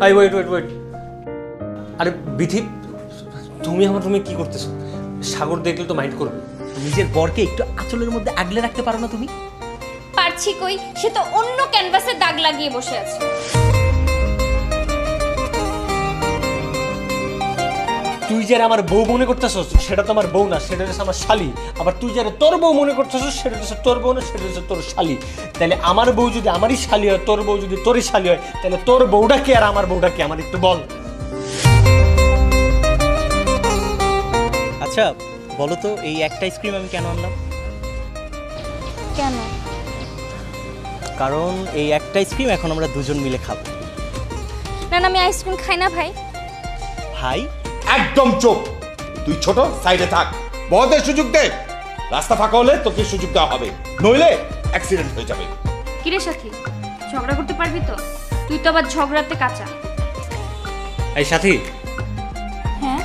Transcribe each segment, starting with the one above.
I wait wait wait, আরে বিথি তুমি আমার রুমে কি করতেছো? সাগর দেখলে তো মাইন্ড করবে। নিজের বরকে একটু আঁচলের মধ্যে আগলে রাখতে পারো না তুমি? পারছি কই, সে তো অন্য ক্যানভাসে দাগ লাগিয়ে বসে আছে। তুই যারা আমার বউ মনে করতেছস সেটা তো আমার বউ না, সেটা হচ্ছে আমার শালি। আবার তুই যারা তোর বউ মনে করতেছস সেটা হচ্ছে তোর বউ না, সেটা হচ্ছে তোর শালি। তাহলে আমার বউ যদি আমারই শালি হয়, তোর বউ যদি তোরই শালি হয়, তাহলে তোর বউটা কে আর আমার বউটা কে আমার একটু বল। আচ্ছা বলো তো, এই একটা আইসক্রিম আমি কেন আনলাম? কেন? কারণ এই একটা আইসক্রিম এখন আমরা দুজন মিলে খাবো। না না, আমি আইসক্রিম খাই না ভাই। ভাই একদম চুপ। তুই ছোট, সাইডে থাক, বড়দের সুযোগ দে। রাস্তা ফাঁকা হলে তোকে সুযোগ দেওয়া হবে, নইলে অ্যাক্সিডেন্ট হয়ে যাবে। কিরে সাথী, ঝগড়া করতে পারবি তো? তুই তো আবার ঝগড়াতে কাঁচা। এই সাথী, হ্যাঁ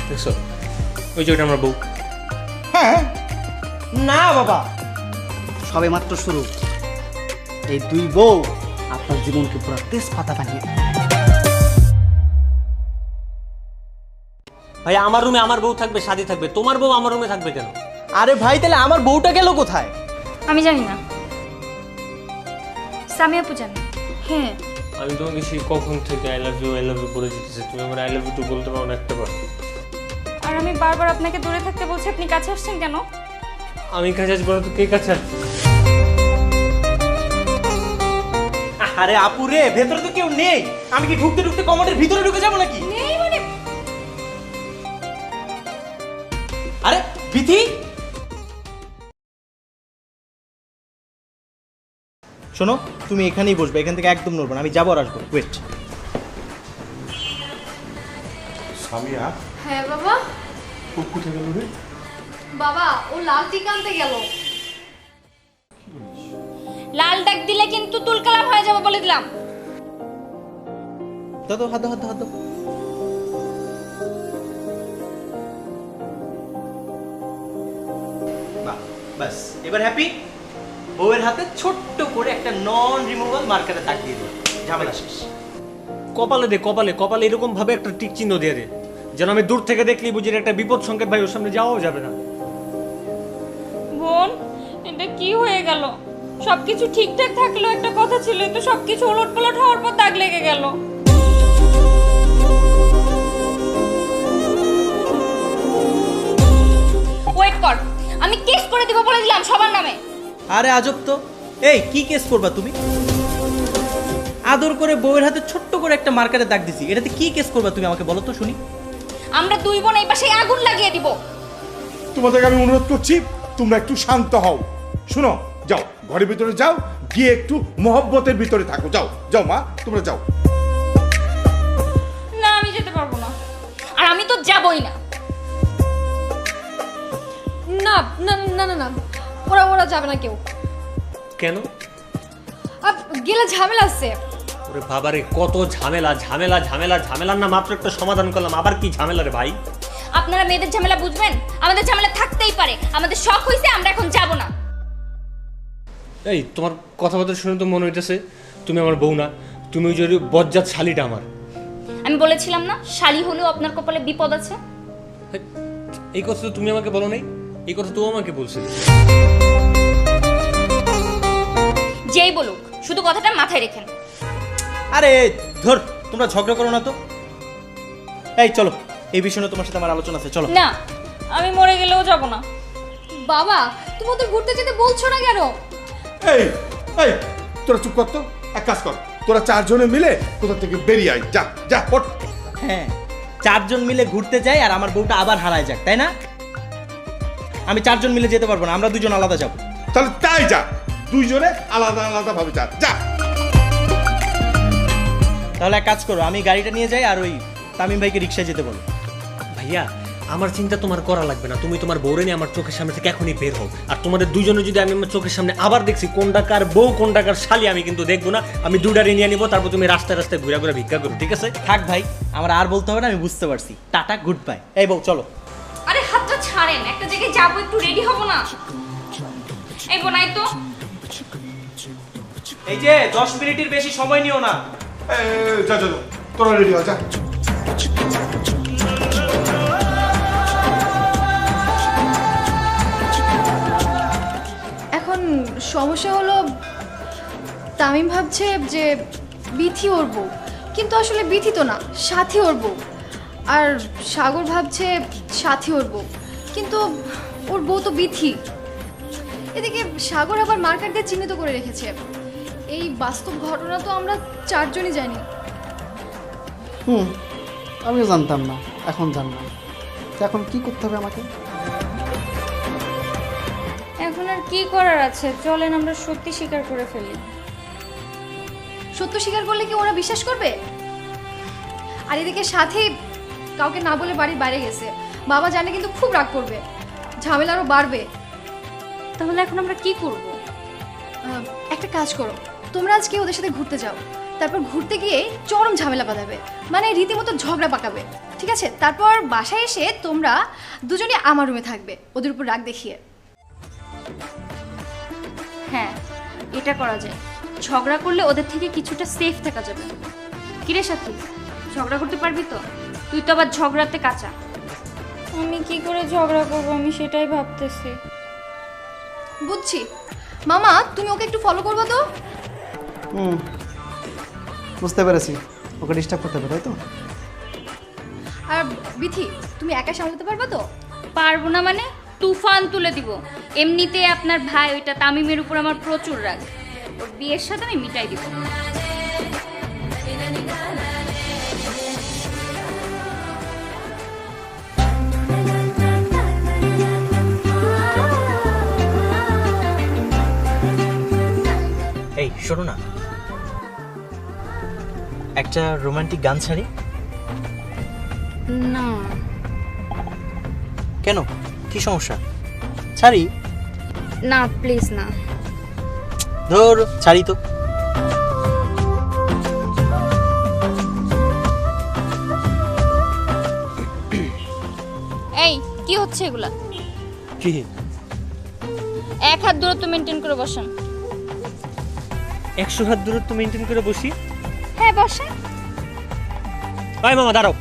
দেখছো ওই যে ওইটা আমার বউ। হ্যাঁ, না বাবা, সবে মাত্র শুরু। এই দুই বউ আপনার জীবনকে পুরো তেজপাতা বানিয়ে দেবে। ভাই আমার রুমে আমার বউ থাকবে, শাদি থাকবে, তোমার বউ আমার রুমে থাকবে কেন? আরে ভাই, তাহলে আমার বউটা গেল কোথায়? আমি জানি না, সামিয়া আপু জানে। হ্যাঁ, আমি তোমাকে সেই কখন থেকে আই লাভ ইউ বলে যেতেছি, তুমি আমার আই লাভ ইউ টু বলতে পারো না একটা বার? আর আমি বারবার আপনাকে দূরে থাকতে বলছি, আপনি কাছে আসছেন কেন? আমি কাছে আসবো না তো কে কাছে আসবে? আরে আপু রে, ভেতরে তো কেউ নেই। আমি কি ঢুকতে ঢুকতে কমোডের ভিতরে ঢুকে যাবো নাকি? নেই মানে? আরে বিথি, শোনো, তুমি এখানেই বসবে, এখান থেকে একদম নড়বে না। আমি যাবো আর আসবো, ওয়েট। সামিয়া, হ্যাঁ বাবা। ও কোথায় গেল রে? বাবা, ও লাল টিকা আনতে গেল। লাল দাগ দিলে কিন্তু তুলকালাম হয়ে যাবে বলে দিলাম। দাদা হাত দাও, হাত দাও, হাত দাও। বাহ, বাস এবার হ্যাপি। বউয়ের হাতে ছোট্ট করে একটা নন রিমুভাল মার্কারে দাগ দিয়ে দিল, ঝামেলা শেষ। কপালে দে, কপালে কপালে এরকম ভাবে একটা টিক চিহ্ন দিয়ে দে, যেন আমি দূর থেকে দেখলেই বুঝি একটা বিপদ সংকেত। ভাই ওর সামনে যাওয়াও যাবে না। বোন, এটা কি হয়ে গেল? সবকিছু ঠিকঠাক থাকলেও একটা কথা ছিল, তো সবকিছু ওলটপালট হওয়ার পর দাগ লেগে গেল। ওয়েট কর, আমি কেস করে দিব বলে দিলাম সবার নামে। আরে আজব তো, এই কি কেস করবা তুমি? আদর করে বউয়ের হাতে ছোট্ট করে একটা মার্কারে দাগ দিছি, এটাতে কি কেস করবা তুমি আমাকে বলো তো শুনি। আমরা দুই বোন এই পাশে আগুন লাগিয়ে দিব। তোমাদেরকে আমি অনুরোধ করছি, তোমরা একটু শান্ত হও। শুনো, যাও ঘরের ভিতরে যাও, গিয়ে একটু মহব্বতের ভিতরে থাকো। যাও যাও মা, তোমরা যাও। না, আমি যেতে পারবো না, আর আমি তো যাবই না। না না না না না, ওরা ওরা যাবে না কেউ। কেন? গেলে ঝামেলা আছে। ওরে বাবারে, কত ঝামেলা ঝামেলা ঝামেলা ঝামেলার না মাত্র একটা সমাধান করলাম, আবার কি ঝামেলা রে ভাই? আপনারা মেয়েদের ঝামেলা বুঝবেন? আমাদের ঝামেলা থাকতেই পারে, আমাদের শখ হইছে, আমরা এখন যাব না। এই তোমার কথাবার্তা শুনে তো মনে হইতেছে তুমি আমার বউ না, তুমি ওই যে বজ্জাত শালিটা আমার। আমি বলেছিলাম না, শালি হলেও আপনার কপালে বিপদ আছে। হেই, এই কথা তো তুমি আমাকে বলো নাই, এই কথা তো আমাকে বলছিলে। যেই বলুক, শুধু কথাটা মাথায় রেখেন। আরে ধর, তোমরা ঝগড়া করো না তো। এই চলো, এই বিষয়ে তোমার সাথে আমার আলোচনা আছে, চলো। না, আমি মরে গেলেও যাব না। বাবা, তুমি ওদের ঘুরতে যেতে বলছো না কেন? এই এই, তোরা চুপ কর তো। এক কাজ কর, তোরা চারজনে মিলে কোথা থেকে বেরিয়ে আয়। যা যা, ওঠ। হ্যাঁ, চারজন মিলে ঘুরতে যাই আর আমার বউটা আবার হারায় যাক, তাই না? আমি চারজন মিলে যেতে পারবো না, আমরা দুজন আলাদা যাবো। তাহলে তাই যা, দুইজনে আলাদা আলাদা ভাবে যা। যা। তাহলে এক কাজ করো, আমি গাড়িটা নিয়ে যাই আর ওই তামিম ভাইকে রিক্সায় যেতে বলো। ভাইয়া আমার চিন্তা তোমার করা লাগবে না, তুমি তোমার বউরে নিয়ে আমার চোখের সামনে থেকে এখনই বের হও। আর তোমাদের দুজনে যদি আমি আমার চোখের সামনে আবার দেখছি কোনটা কার বউ কোনটা কার শালি, আমি কিন্তু দেখবো না। আমি দুটারে নিয়ে নিবো, তারপর তুমি রাস্তায় রাস্তায় ঘুরে ঘুরে ভিক্ষা করো, ঠিক আছে? থাক ভাই, আমার আর বলতে হবে না, আমি বুঝতে পারছি। Tata, good bye. এই বউ চলো। আরে হাতটা ছাড়েন, একটা জায়গায় যাবো, একটু রেডি হবো না? এই বোনাই তো এই যে 10 মিনিটের বেশি সময় নিও না। যা যা যা, তোরা রেডি হ, যা। এখন সমস্যা হলো তামিম ভাবছে যে বিথি ওর বউ, কিন্তু আসলে বিথি তো না, সাথী ওর বউ। আর সাগর ভাবছে সাথী ওর বউ, কিন্তু ওর বউ তো বিথি। এদিকে সাগর আবার মার্কার দিয়ে চিহ্নিত করে রেখেছে। এই বাস্তব ঘটনা তো আমরা চারজনই জানি। আমিও জানতাম না, এখন জানলাম। তো এখন কি করতে হবে আমাকে? এখন আর কি করার আছে, চলেন আমরা সত্যি স্বীকার করে ফেলি। সত্য স্বীকার করলে কি ওরা বিশ্বাস করবে? আর এদিকে সাথে কাউকে না বলে বাড়ির বাইরে গেছে, বাবা জানে কিন্তু খুব রাগ করবে, ঝামেলা আরও বাড়বে। তাহলে এখন আমরা কি করব? একটা কাজ করো, তোমরা আজকে ওদের সাথে ঘুরতে যাও, তারপর ঘুরতে গিয়ে চরম ঝামেলা বাঁধাবে, মানে রীতিমতো ঝগড়া পাকাবে, ঠিক আছে? তারপর বাসায় এসে তোমরা দুজনে আমার রুমে থাকবে ওদের উপর রাগ দেখিয়ে। হ্যাঁ, এটা করা যায়। ঝগড়া করলে ওদের থেকে কিছুটা সেফ থাকা যাবে। কিরে সাথী, ঝগড়া করতে পারবি তো? তুই তো আবার ঝগড়াতে কাঁচা। আমি কি করে ঝগড়া করবো, আমি সেটাই ভাবতেছি। বুঝছি। মামা, তুমি ওকে একটু ফলো করবো তো? বুঝতে পেরেছি, ওকে ডিস্টার্ব করতে হবে, তাই তো? আর বিথি, তুমি একা সামলাতে পারবে তো? পারবো না মানে? তুফান তুলে দিব। এমনিতে আপনার ভাই ওইটা তামিমের উপর আমার প্রচুর রাগ, ওর বিয়ের সাথে আমি মিটাই দিব। এই শোনো না, একটা রোমান্টিক গান ছাড়ি। না। কেন, কি সমস্যা? ছাড়ি? না প্লিজ না। ধর ছাড়ি তো। এই কি হচ্ছে এগুলা? কি? 1 হাত দূরত্ব মেনটেন করে বসেন। 100 হাত দূরত্ব মেনটেন করে বসি? হ্যাঁ বসেন। ভাই মামা দাঁড়াও,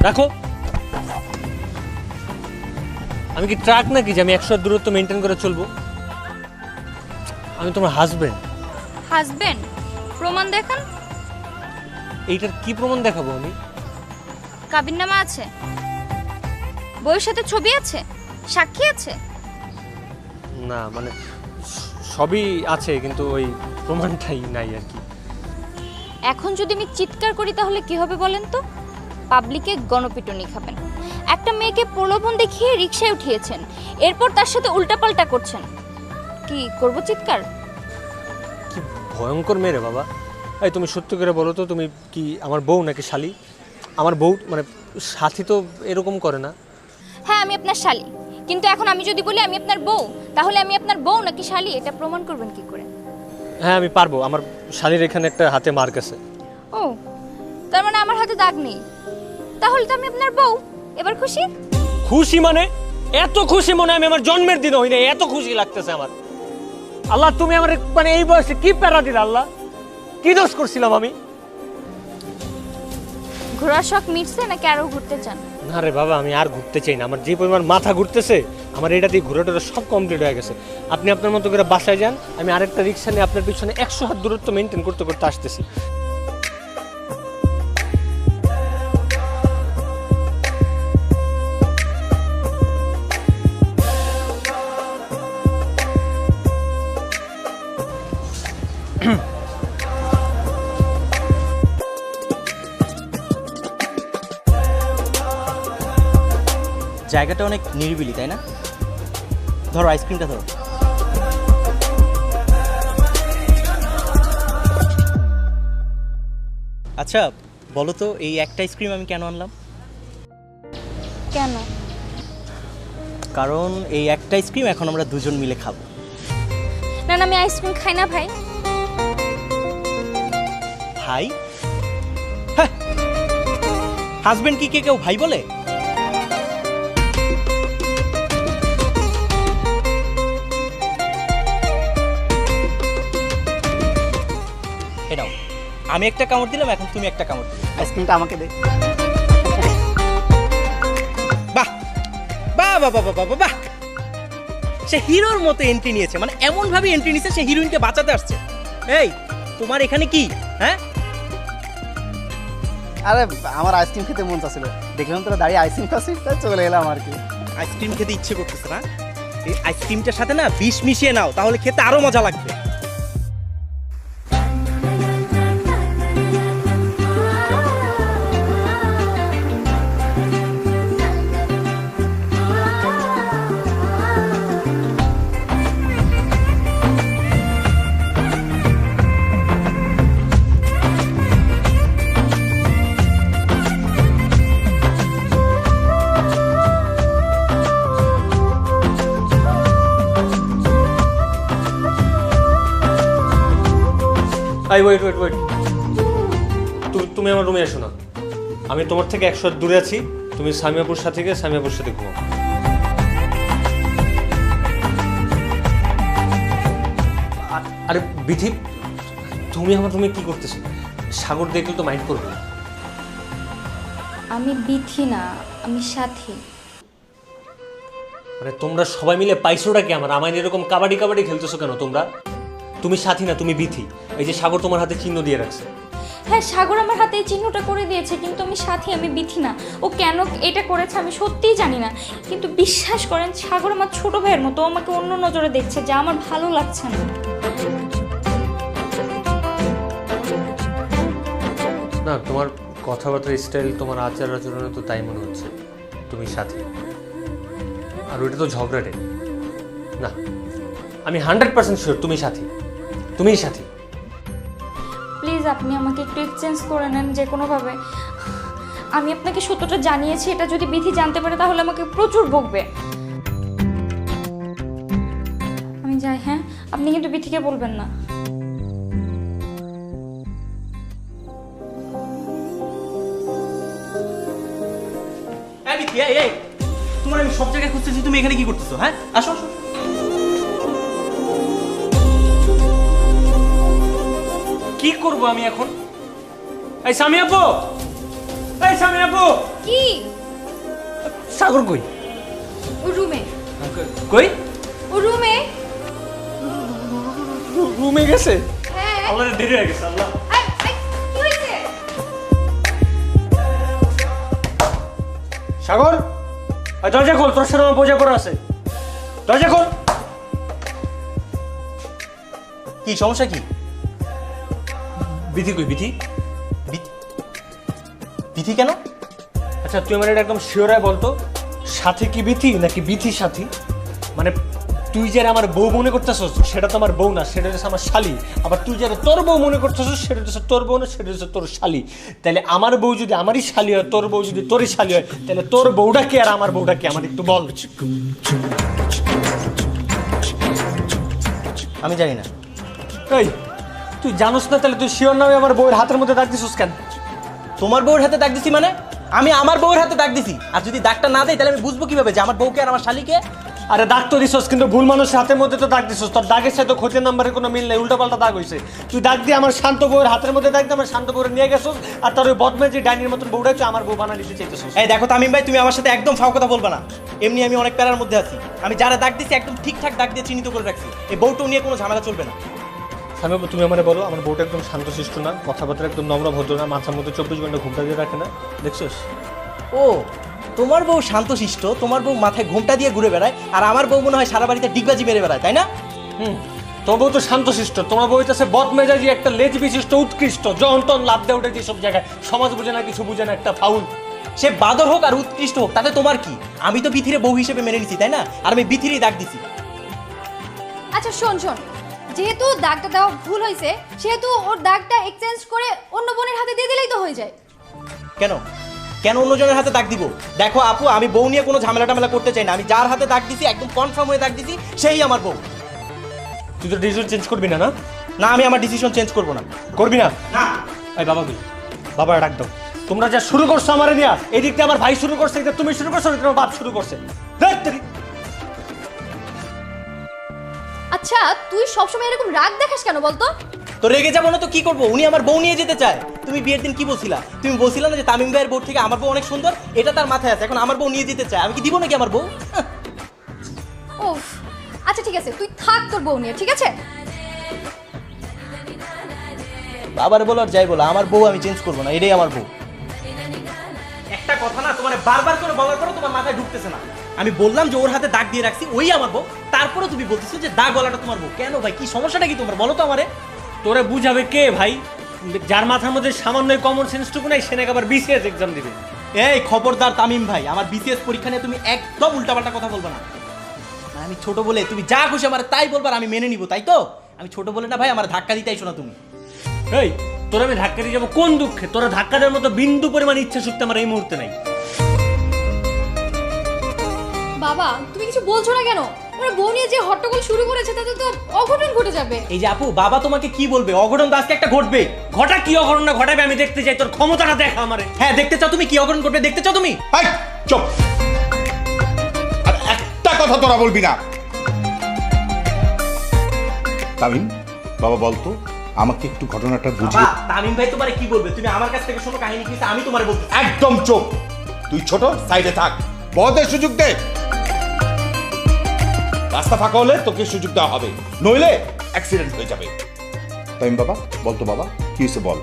রাখো। আমি কি ট্রাক নাকি যে আমি 100 হাত দূরত্ব মেনটেন করে চলবো? আমি তোমার হাজবেন্ড। হাজবেন্ড? প্রমাণ দেখান। এইটার কি প্রমাণ দেখাবো আমি? কাবিননামা আছে, বইয়ের সাথে ছবি আছে, সাক্ষী আছে। না মানে সবই আছে, কিন্তু ওই প্রমাণটাই নাই আর কি। এখন যদি আমি চিৎকার করি তাহলে কি হবে বলেন তো? পাবলিকে গণপিটুনি খাবেন। একটা মেয়েকে প্রলোভন দেখিয়ে রিকশায় উঠিয়েছেন, এরপর তার সাথে উল্টাপাল্টা করছেন। কি করব, চিৎকার? কি ভয়ঙ্কর মেয়ে রে বাবা। এই তুমি সত্যি করে বলো তো, তুমি কি আমার বউ নাকি শালি? আমার বউ মানে সাথী তো এরকম করে না। হ্যাঁ আমি আপনার শালি, কিন্তু এখন আমি যদি বলি আমি আপনার বউ, তাহলে আমি আপনার বউ নাকি শালি এটা প্রমাণ করবেন কি করে? হ্যাঁ আমি পারবো, আমার শালির এখানে একটা হাতে মার্ক আছে। ও, তার মানে আমার হাতে দাগ নেই, তাহলে তো আমি আপনার বউ। এবার খুশি? খুশি মানে? এত খুশি মনে হয় আমি আমার জন্মের দিন হই না, এত খুশি লাগতেছে আমার। আল্লাহ তুমি আমার মানে এই বয়সে কি প্যারা দিল আল্লাহ, কি দোষ করছিলাম আমি? ঘোরার শখ মিটছে নাকি আরো ঘুরতে চান? না রে বাবা, আমি আর ঘুরতে চাই না। আমার যে পরিমাণ মাথা ঘুরতেছে, আমার এটা দিয়ে ঘুরে টুরে সব কমপ্লিট হয়ে গেছে। আপনি আপনার মতো করে বাসায় যান, আমি আরেকটা রিক্সা নিয়ে আপনার পিছনে 100 হাত দূরত্ব মেনটেন করতে করতে আসতেছি। জায়গাটা অনেক নিরিবিলি, তাই না? ধরো আইসক্রিমটা ধরো। আচ্ছা বলো তো, এই একটা আইসক্রিম আমি কেন আনলাম? কেন? কারণ এই একটা আইসক্রিম এখন আমরা দুজন মিলে খাবো। না না, আমি আইসক্রিম খাই না ভাই। ভাই? হ্যাঁ, হাজবেন্ড কি কেউ ভাই বলে? আমি একটা কামড় দিলাম, এখন তুমি একটা কামড় দিলে। আইসক্রিমটা আমাকে দে। বাহ বাহ বাহ বাহ বাহ বাহ বাহ, সে হিরোর মতো এন্ট্রি নিয়েছে, মানে এমন ভাবে এন্ট্রি নিয়েছে সে হিরোইনকে বাঁচাতে আসছে। এই তোমার এখানে কি? হ্যাঁ, আরে আমার আইসক্রিম খেতে মন চাচ্ছিল, দেখলাম তোরা দাঁড়িয়ে আইসক্রিম খাচ্ছিস, তাই চলে এলাম আর কি। আইসক্রিম খেতে ইচ্ছে করতেছে না? এই আইসক্রিমটার সাথে না বিষ মিশিয়ে নাও, তাহলে খেতে আরো মজা লাগবে। এই ওয়েট ওয়েট ওয়েট, তুমি আমার রুমে এসো না। আমি তোমার থেকে 100 দূরে আছি। তুমি সামিয়াপুর সাথে গিয়ে সামিয়াপুর সাথে ঘুমাও। আরে বিথি, তুমি আমার রুমে কি করতেছো? সাগর দেখলে তো মাইন্ড করবে। আমি বিথি না, আমি সাথী। মানে তোমরা সবাই মিলে পাইছোটা কি আমার? আমায় এরকম কাবাডি কাবাডি খেলতেছো কেন তোমরা? তুমি সাথী না, তুমি বিথি। এই যে সাগর তোমার হাতে চিহ্ন দিয়ে রাখছে। হ্যাঁ, সাগর আমার হাতে এই চিহ্নটা করে দিয়েছে, কিন্তু আমি সাথী, আমি বিথি না। ও কেন এটা করেছে আমি সত্যিই জানি না, কিন্তু বিশ্বাস করেন সাগর আমার ছোট ভাইয়ের মতো, ও আমাকে অন্য নজরে দেখছে, যা আমার ভালো লাগছে না। না, তোমার কথাবার্তার স্টাইল, তোমার আচার আচরণে তো তাই মনে হচ্ছে তুমি সাথী। আর ওইটা তো ঝগড়াটে না। আমি 100% শিওর তুমি সাথী, তুমিই সাথী। প্লিজ আপনি আমাকে একটু এক্সচেঞ্জ করে নেন যে কোনোভাবে। আমি আপনাকে সত্যটা জানিয়েছি, এটা যদি বিথি জানতে পারে তাহলে আমাকে প্রচুর বকবে। আমি যাই, হ্যাঁ? আপনি কিন্তু বিথিকে বলবেন না। এই বিথি, এই এই, তোমার আমি সব জায়গায় খুঁজতেছি, তুমি এখানে কি করতেছো? হ্যাঁ, আসো আসো। কি করব আমি এখন? এই সামি আপু, এই সামি আপু, কি? সাগর কই? ও রুমে। কই? ও রুমে। রুমে গেছে? হ্যাঁ। আল্লাহ, দেরি হয়ে গেছে। আল্লাহ, কি হয়েছে? সাগর, এই দরজা খোল, তোর সাথে আমার বোঝা করা আছে। দরজা খোল। কি সমস্যা? কি বিথি কই? বিথি? বিথি কেন? আচ্ছা তুই আমার এটা একদম শিওর বলতো, সাথী কি বিথি নাকি বিথি সাথী? মানে তুই যারা আমার বউ মনে করতেছস সেটা তো আমার বউ না, সেটা হচ্ছে আমার শালি। আবার তুই যারা তোর বউ মনে করতেছস সেটা হচ্ছে তোর বউ না, সেটা হচ্ছে তোর শালি। তাহলে আমার বউ যদি আমারই শালি হয়, তোর বউ যদি তোরই শালি হয়, তাহলে তোর বউটা কে আর আমার বউটা কে? আমার একটু বল। আমি জানি না। এই তুই জানোস না, তাহলে তুই শিওর নামে আমার বউয়ের হাতের মধ্যে দাগ দিছিস কেন? তোমার বউয়ের হাতে দাগ দিছি মানে? আমি আমার বউয়ের হাতে দাগ দিছি, আর যদি দাগটা না দেই তাহলে আমি বুঝবো কিভাবে যে আমার বউকে আর আমার শালিকে? আরে দাগ তো দিছস, কিন্তু ভুল মানুষের হাতের মধ্যে তো দাগ দিছস। তোর দাগের সাথে ক্ষতির নাম্বারের কোনো মিল নেই, উল্টো পাল্টা দাগ হইছে। তুই দাগ দিয়ে আমার শান্ত বউয়ের হাতের মধ্যে দাগ দিয়ে আমার শান্ত বউয়ের নিয়ে গেছস, আর তার ওই বদমেজি ডাইনির মতন বউটা তুই আমার বউ বানা দিতে চাইতেছস। এই দেখো তামিম ভাই, তুমি আমার সাথে একদম ফাও কথা বলবা না। এমনি আমি অনেক প্যারার মধ্যে আছি। আমি যারা দাগ দিছি একদম ঠিকঠাক দাগ দিয়ে চিহ্নিত করে রাখছি। এই বউটাও নিয়ে কোনো ঝামেলা চলবে না। আমি তুমি আমার বলো, আমার বউটা একদম শান্তশিষ্ট না, কথাবার্তা একদম নম্র ভদ্র না, মাথার মধ্যে 24 ঘন্টা ঘুমটা দিয়ে রাখে না, দেখছস? ও, তোমার বউ শান্তশিষ্ট, তোমার বউ মাথায় ঘোমটা দিয়ে ঘুরে বেড়ায়, আর আমার বউ মনে হয় সারা বাড়িতে ডিগবাজি মেরে বেড়ায়, তাই না? তোর বউ তো শান্তশিষ্ট, তোমার বউ হইতেছে বদমেজাজি, একটা লেজ বিশিষ্ট, উৎকৃষ্ট, যখন তখন লাভ দিয়ে উঠে সব জায়গায়, সমাজ বুঝে না, কিছু বুঝে না, একটা ফাউল। সে বাদর হোক আর উৎকৃষ্ট হোক, তাতে তোমার কি? আমি তো বিথিরে বউ হিসেবে মেনে নিছি, তাই না? আর আমি বিথিরই দাগ দিছি। আচ্ছা শোন শোন, যেহেতু দাগটা দেওয়া ভুল হয়েছে, সেহেতু ওর দাগটা এক্সচেঞ্জ করে অন্য বোনের হাতে দিয়ে দিলেই তো হয়ে যায়। কেন কেন অন্যজনের হাতে দাগ দিব? দেখো আপু, আমি বউ নিয়ে কোনো ঝামেলা টামেলা করতে চাই না। আমি যার হাতে দাগ দিছি একদম কনফার্ম হয়ে দাগ দিছি, সেই আমার বউ। তুই তো ডিসিশন চেঞ্জ করবি না? না না, আমি আমার ডিসিশন চেঞ্জ করবো না। করবি না? না। এই বাবা তুই, বাবা ডাক দাও। তোমরা যা শুরু করছো আমারে নিয়া, এই দিকটা আমার ভাই শুরু করছে, এটা তুমি শুরু করছো, তোমার বাপ শুরু করছে। আচ্ছা তুই সবসময় এরকম রাগ দেখাস কেন বলতো? তো রেগে যাবো না তো কি করবো? উনি আমার বউ নিয়ে যেতে চায়। তুমি বিয়ের দিন কি বলছিলা? তুমি বলছিলা না যে তামিম ভাইয়ের বউ থেকে আমার বউ অনেক সুন্দর, এটা তার মাথায় আছে। এখন আমার বউ নিয়ে যেতে চায়, আমি কি দিব নাকি আমার বউ? ওফ, আচ্ছা ঠিক আছে, তুই থাক তোর বউ নিয়ে, ঠিক আছে? বাবার বলো আর যাই বলো, আমার বউ আমি চেঞ্জ করবো না, এটাই আমার বউ। একটা কথা না তোমার বারবার করে বলার পরে তোমার মাথায় ঢুকতেছে না। আমি বললাম যে ওর হাতে দাগ দিয়ে রাখছি, ওই আমার বউ, তারপরে তুমি বলতেছো যে দাগ গলাটা তোমার বউ। কেন ভাই, কি সমস্যাটা কি তোমার, বলো তো আমারে। তোরে বুঝাবে কে ভাই? যার মাথার মধ্যে সামান্য কমন সেন্সটুকু নাই, সে নাকি আবার বিসিএস এক্সাম দিবে। এই খবরদার তামিম ভাই, আমার বিসিএস পরীক্ষা নিয়ে তুমি একদম উল্টাপাল্টা কথা বলবে না। আমি ছোট বলে তুমি যা খুশি আমার তাই বলবার, আমি মেনে নিব, তাই তো? আমি ছোট বলে না ভাই, আমার ধাক্কা দিতে আইছো না তুমি। এই তোর আমি ধাক্কা দিয়ে যাবো কোন দুঃখে? তোরা ধাক্কা দেওয়ার মতো বিন্দু পরিমাণ ইচ্ছা শক্তি আমার এই মুহূর্তে নাই। বাবা, তুমি কিছু বলছো না কেন? ওরা বউ নিয়ে যে হট্টগোল শুরু করেছে তাতে তো অঘটন ঘটে যাবে। এই যে আপু, বাবা তোমাকে কি বলবে? অঘটন তো আজকে একটা ঘটবে। ঘটা কি অঘটন না ঘটাবে আমি দেখতে চাই, তোর ক্ষমতাটা দেখা আমারে। হ্যাঁ, দেখতে চাও তুমি কি অঘটন ঘটবে? দেখতে চাও তুমি? এই চুপ, আর একটা কথা তোরা বলবি না। তামিম, বাবা বলতো আমাকে একটু ঘটনাটা বাবা, বুঝিয়ে। তামিম ভাই তোমারে কি বলবে? তুমি আমার কাছ থেকে শোনো কাহিনী, কিন্তু আমি তোমারে বলতে। একদম চুপ, তুই ছোট, সাইডে থাক, বড়দের সুযোগ দে। রাস্তা ফাঁকা হলে তোকে সুযোগ দেওয়া হবে, নইলে অ্যাক্সিডেন্ট হয়ে যাবে। তামিম বাবা বলতো, বাবা কি হয়েছে বল।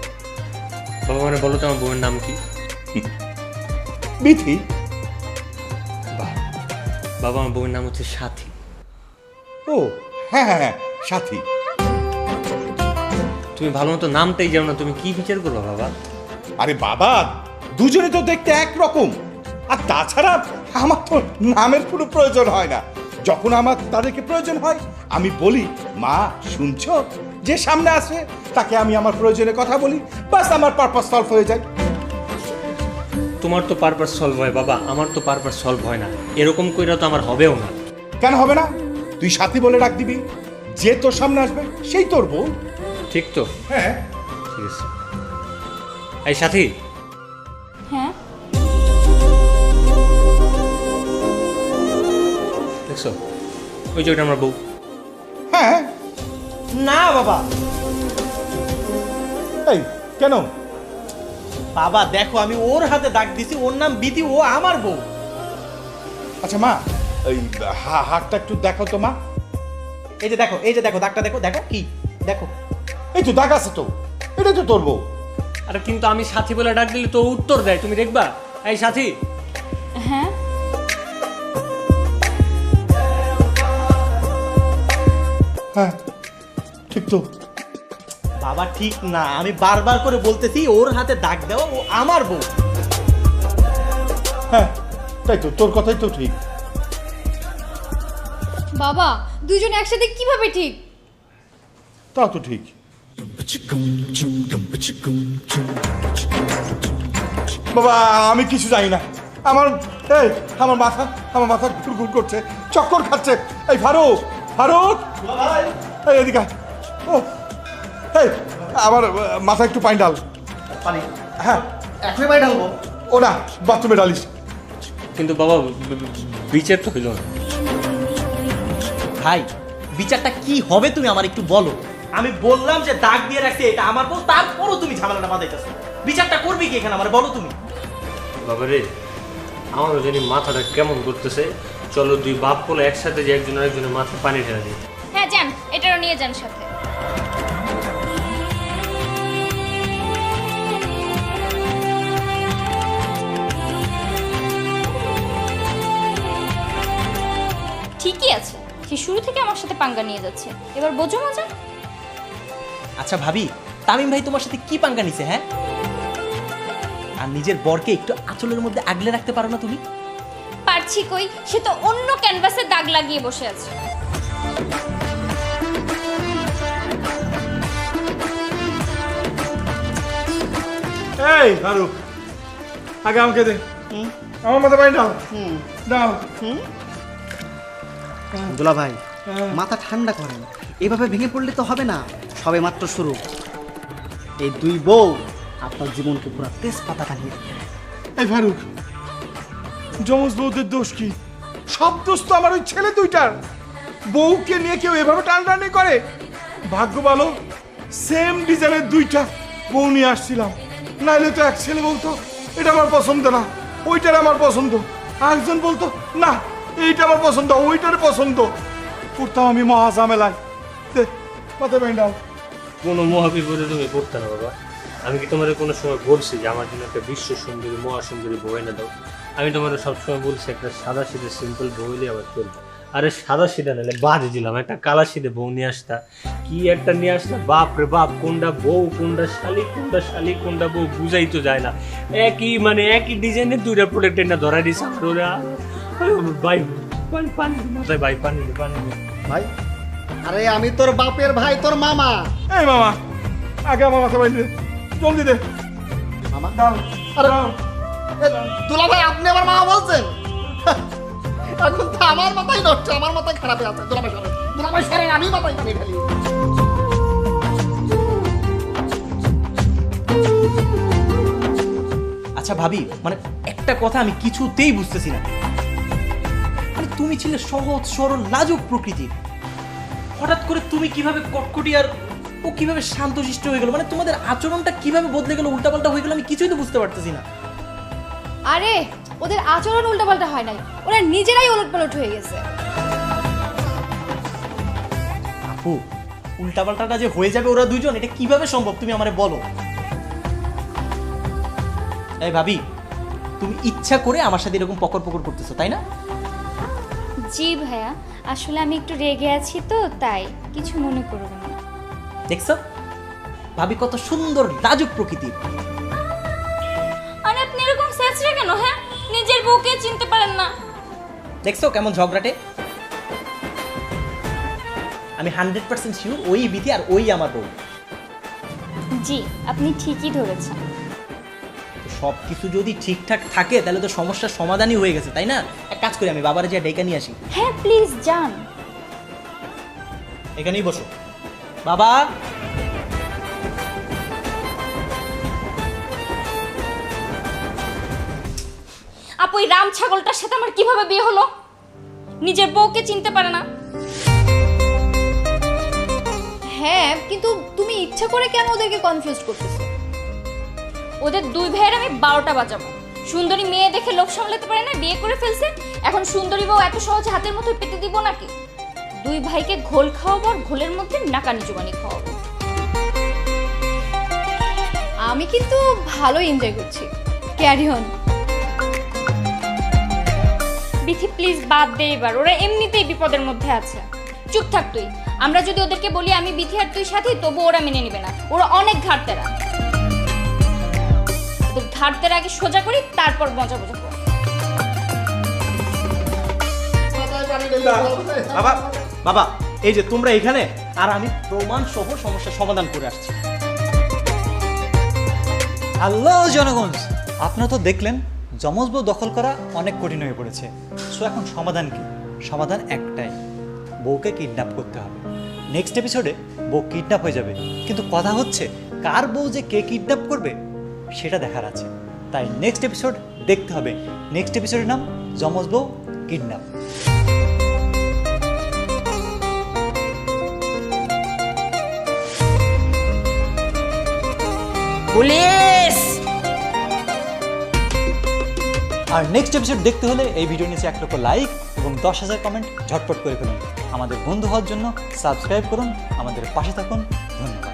বাবা মানে বলো তো আমার বউয়ের নাম কি? বিথি। বাবা আমার বউয়ের নাম হচ্ছে সাথী। ও হ্যাঁ হ্যাঁ হ্যাঁ, সাথী। তুমি ভালো মতো নামটাই জানো না, তুমি কি বিচার করবো বাবা? আরে বাবা, দুজনে তো দেখতে একরকম, আর তাছাড়া আমার তো নামের কোনো প্রয়োজন হয় না। যখন আমার তাদেরকে প্রয়োজন হয় আমি বলি, মা শুনছো, যে সামনে আসে তাকে আমি আমার প্রয়োজনে কথা বলি, বাস আমার পারপাস সলভ হয়ে যায়। তোমার তো পারপাস সলভ হয় বাবা, আমার তো পারপাস সলভ হয় না। এরকম কইরা তো আমার হবেও না। কেন হবে না? তুই সাথী বলে ডাক দিবি, যে তোর সামনে আসবে সেই তোর বউ। ঠিক তো? হ্যাঁ। ঠিক আছে। এই সাথী, হ্যাঁ, দেখছো ওই যে ওইটা আমার বউ। হ্যাঁ। না বাবা, এই কেন? বাবা দেখো, আমি ওর হাতে দাগ দিছি, ওর নাম বিধি, ও আমার বউ। আচ্ছা মা, ওই হাতটা একটু দেখো তো মা। এই যে দেখো, এই যে দেখো দাগটা, দেখো দেখো কি দেখো। এই তো দাগ আছে তো, এটা তো তোর বউ। আরে কিন্তু আমি সাথী বলে ডাক দিলে তো ও উত্তর দেয়, তুমি দেখবা। এই সাথী, হ্যাঁ, হ্যাঁ ঠিক তো। বাবা ঠিক না, আমি বারবার করে বলতেছি ওর হাতে দাগ দেওয়া, ও আমার বউ। হ্যাঁ তাই তো, তোর কথাই তো ঠিক। বাবা, দুজন একসাথে কিভাবে ঠিক? তা তো ঠিক। বাবা আমি কিছু জানি না, আমার এই আমার মাথা ঘুরঘুর করছে, চক্কর খাচ্ছে। এই ফারুক, ফারুক এই এদিকে আয়। ও এই আমার মাথা একটু পানি ডাল। পানি? হ্যাঁ এখনই পানি ঢালবো? ও না, বাথরুমে ডালিস। কিন্তু বাবা বিচার তো হইল না। ভাই বিচারটা কি হবে তুমি আমার একটু বলো। আমি বললাম যে দাগ দিয়ে রাখছি এটা আমার বউ, তারপরও তুমি ঝামেলাটা বাঁধাইতেছো। বিচারটা করবি কি এখানে আমার, বলো তুমি। বাবা রে, আমারও জানি মাথাটা কেমন করতেছে। চলো দুই বাপ বলে একসাথে যে একজন আরেকজনের মাথায় পানি ঢেলে দিই। হ্যাঁ যান, এটারও নিয়ে যান সাথে। ঠিকই আছে, সে শুরু থেকে আমার সাথে পাঙ্গা নিয়ে যাচ্ছে, এবার বোঝো মজা। আচ্ছা ভাবি, তামিম ভাই তোমার সাথে কি পাঙ্গা নিছে? হ্যাঁ, আর নিজের বরকে একটু আঁচলের মধ্যে আগলে রাখতে পারো না তুমি? পারছি কই, সে তো অন্য ক্যানভাসে দাগ লাগিয়ে বসে আছে। এই ফারুক, আগে আমাকে দে, আমার মাথা পানি ডাল। দাও। দুলা ভাই, মাথা ঠান্ডা করেন, এভাবে ভেঙে পড়লে তো হবে না, সবে মাত্র শুরু। এই দুই বউ আপনার জীবনকে পুরো তেজপাতা বানিয়ে দেবে। এই ফারুক, যমজ বউদের দোষ কি? সব দোষ তো আমার ওই ছেলে দুইটার। বউকে নিয়ে কেউ এভাবে টানাটানি করে? ভাগ্য ভালো সেম ডিজাইনের দুইটা বউ নিয়ে আসছিলাম, নাইলে তো এক ছেলে বলতো এটা আমার পছন্দ না, ওইটার আমার পছন্দ, আরেকজন বলতো না এইটা আমার পছন্দ, ওইটার পছন্দ। করতাম আমি মহা ঝামেলায়। দে মাথায় ব্যান্ডাল। কোনো মহাবিপদে তুমি পড়তে না বাবা। আমি কি তোমার কোনো সময় বলছি যে আমার জন্য একটা বিশ্ব সুন্দরী মহাসুন্দরী বউ এনে দাও? আমি তোমার সবসময় বলছি একটা সাদা সিধে সিম্পল বউ হলেই আমার চলবে। আরে সাদা সিধা নিলে বাদ দিলাম, একটা কালা সিধে বউ নিয়ে আসতা, কি একটা নিয়ে আসতা, বাপ রে বাপ, কোনটা বউ কোনটা শালি, কোনটা শালি কোনটা বউ বুঝাই তো যায় না। একই ডিজাইনের দুইটা প্রোডাক্ট এনে ধরাই দিচ্ছে আমার। ওরা ভাই পানি পানি মাথায় ভাই পানি দে, পানি দে। ভাই, আরে আমি তোর বাপের ভাই, তোর মামা। এই মামা, আগে আমার মাথা বাইন্দে জলদি দে। মামা, দাও আরে দাও। দুলা ভাই, আপনি আমার মামা বলছেন? এখন তো আমার মাথায় নষ্ট, আমার মাথায় খারাপ আছে। দুলা ভাই সরেন, দুলা ভাই সরেন, আমি মাথায় পানি ঢালি। আচ্ছা ভাবি, মানে একটা কথা আমি কিছুতেই বুঝতেছি না। মানে তুমি ছিলে সহজ সরল লাজুক প্রকৃতির, হঠাৎ করে তুমি কিভাবে কটকটি আর ও কিভাবে শান্তশিষ্ট হয়ে গেল? মানে তোমাদের আচরণটা কিভাবে বদলে গেল, উল্টাপাল্টা হয়ে গেল, আমি কিছুই তো বুঝতে পারতেছি না। আরে ওদের আচরণ উল্টাপাল্টা হয় নাই, ওরা নিজেরাই ওলটপালট হয়ে গেছে। আপু, উল্টাপাল্টাটা যে হয়ে যাবে ওরা দুজন, এটা কিভাবে সম্ভব তুমি আমারে বলো। এই ভাবি, তুমি ইচ্ছা করে আমার সাথে এরকম পকর পকর করতেছো, তাই না? জি ভাইয়া, আসলে আমি একটু রেগে আছি তো, তাই কিছু মনে করবেন না। দেখছো ভাবি কত সুন্দর লাজুক প্রকৃতির। আরে আপনি এরকম সেচরা কেন? হ্যাঁ, নিজের বউকে চিনতে পারেন না? দেখছো কেমন ঝগড়াটে? আমি 100% শিওর ওই বিধি আর ওই আমার বউ। জি, আপনি ঠিকই ধরেছেন। সব কিছু যদি ঠিকঠাক থাকে তাহলে তো সমস্যার সমাধানই হয়ে গেছে, তাই না? এক কাজ করি, আমি বাবারে যে ডেকে নিয়ে আসি। হ্যাঁ প্লিজ যান। এখানেই বসো বাবা। আপু, এই রাম ছাগলটার সাথে আমার কিভাবে বিয়ে হলো? নিজের বউকে চিনতে পারে না। হ্যাঁ, কিন্তু তুমি ইচ্ছা করে কেন ওদেরকে কনফিউজ করতেছো? ওদের দুই ভাইয়ের আমি 12টা বাজাবো। সুন্দরী মেয়ে দেখে লোক সামলাতে পারে না, বিয়ে করে ফেলছে। এখন সুন্দরী বউ এত সহজে হাতের মধ্যে পেতে দিব নাকি? দুই ভাইকে ঘোল খাওয়াবো আর ঘোলের মধ্যে নাকানি জুবানি খাওয়াবো। আমি কিন্তু ভালো এনজয় করছি। Carry on. বিথি প্লিজ বাদ দে এবার, ওরা এমনিতেই বিপদের মধ্যে আছে। চুপ থাক তুই। আমরা যদি ওদেরকে বলি আমি বিথি আর তুই সাথী, তবু ওরা মেনে নেবে না। ওরা অনেক ঘাটতেরা। ওদের ঘাটতেরা আগে সোজা করি, তারপর মজা মজা করি। বাবা বাবা, এই যে তোমরা এখানে, আর আমি প্রমাণ সহ সমস্যার সমাধান করে আসছি। হ্যালো জনগণ, আপনারা তো দেখলেন যমজ বউ দখল করা অনেক কঠিন হয়ে পড়েছে। সো এখন সমাধান কি? সমাধান একটাই, বউকে কিডন্যাপ করতে হবে। নেক্সট এপিসোডে বউ কিডন্যাপ হয়ে যাবে, কিন্তু কথা হচ্ছে কার বউ যে কে কিডন্যাপ করবে সেটা দেখার আছে। তাই নেক্সট এপিসোড দেখতে হবে। নেক্সট এপিসোডের নাম যমজ বউ কিডন্যাপ। পুলিশ! আর নেক্সট এপিসোড দেখতে হলে এই ভিডিও নিচে 1 লক্ষ লাইক এবং 10,000 কমেন্ট ঝটপট করে ফেলুন। আমাদের বন্ধু হওয়ার জন্য সাবস্ক্রাইব করুন, আমাদের পাশে থাকুন। ধন্যবাদ।